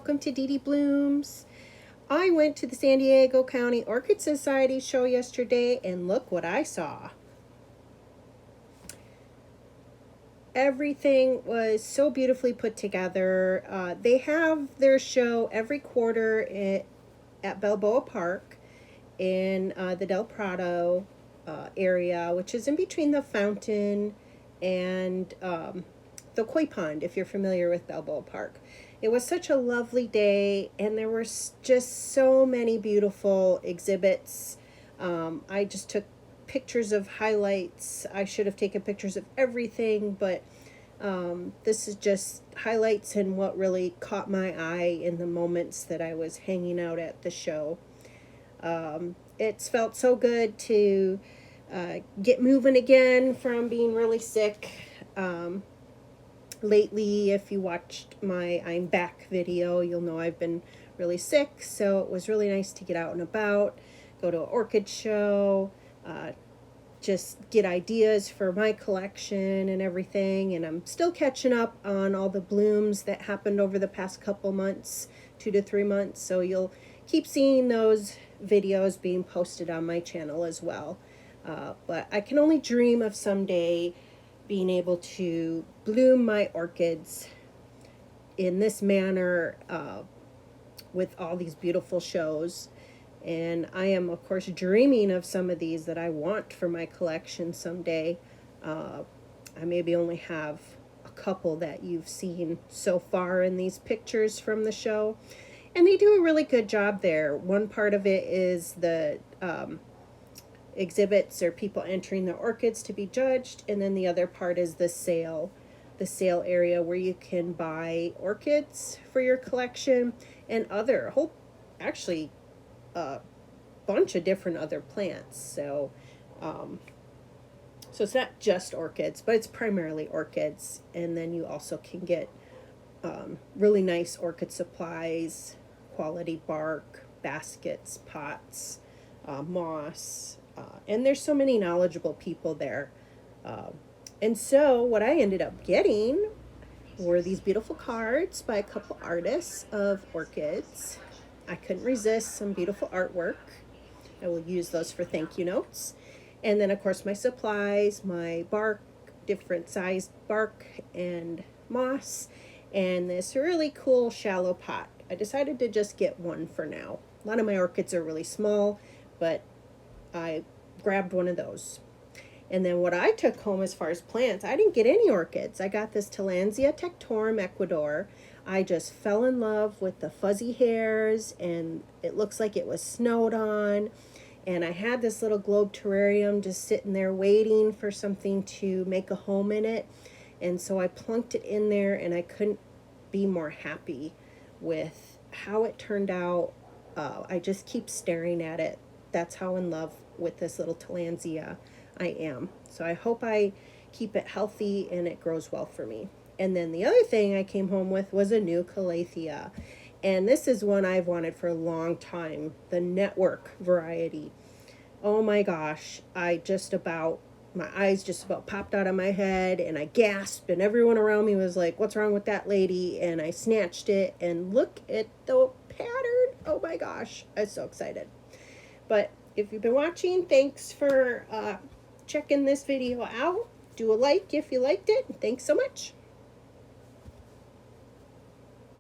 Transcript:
welcome to Dee Dee Blooms. I went to the San Diego County Orchid Society show yesterday and look what I saw. Everything was so beautifully put together. They have their show every quarter at Balboa Park in the Del Prado area, which is in between the fountain and the koi pond, if you're familiar with Balboa Park. It was such a lovely day, and there were just so many beautiful exhibits. I just took pictures of highlights. I should have taken pictures of everything, but this is just highlights and what really caught my eye in the moments that I was hanging out at the show. It's felt so good to get moving again from being really sick. Lately, if you watched my I'm Back video, you'll know I've been really sick, so it was really nice to get out and about, go to an orchid show, just get ideas for my collection and everything. And I'm still catching up on all the blooms that happened over the past couple months, 2 to 3 months, so you'll keep seeing those videos being posted on my channel as well. But I can only dream of someday being able to bloom my orchids in this manner with all these beautiful shows. And I am, of course, dreaming of some of these that I want for my collection someday. I maybe only have a couple that you've seen so far in these pictures from the show. And they do a really good job there. One part of it is the exhibits or people entering the orchids to be judged, and then the other part is the sale area where you can buy orchids for your collection and other actually a bunch of different other plants. So so it's not just orchids, but it's primarily orchids. And then you also can get really nice orchid supplies, quality bark, baskets, pots, moss, and there's so many knowledgeable people there. And so what I ended up getting were these beautiful cards by a couple artists of orchids. I couldn't resist some beautiful artwork. I will use those for thank you notes. And then, of course, my supplies, my bark, different sized bark and moss, and this really cool shallow pot. I decided to just get one for now. A lot of my orchids are really small, but I grabbed one of those. And then what I took home as far as plants, I didn't get any orchids. I got this Tillandsia tectorum Ecuador. I just fell in love with the fuzzy hairs, and it looks like it was snowed on. And I had this little globe terrarium just sitting there waiting for something to make a home in it. And so I plunked it in there, and I couldn't be more happy with how it turned out. I just keep staring at it. That's how in love with this little Tillandsia I am. So I hope I keep it healthy and it grows well for me. And then the other thing I came home with was a new Calathea. And this is one I've wanted for a long time, the network variety. Oh my gosh, my eyes just about popped out of my head, and I gasped, and everyone around me was like, what's wrong with that lady? And I snatched it, and look at the pattern. Oh my gosh, I was so excited. But if you've been watching, thanks for checking this video out. Do a like if you liked it. Thanks so much.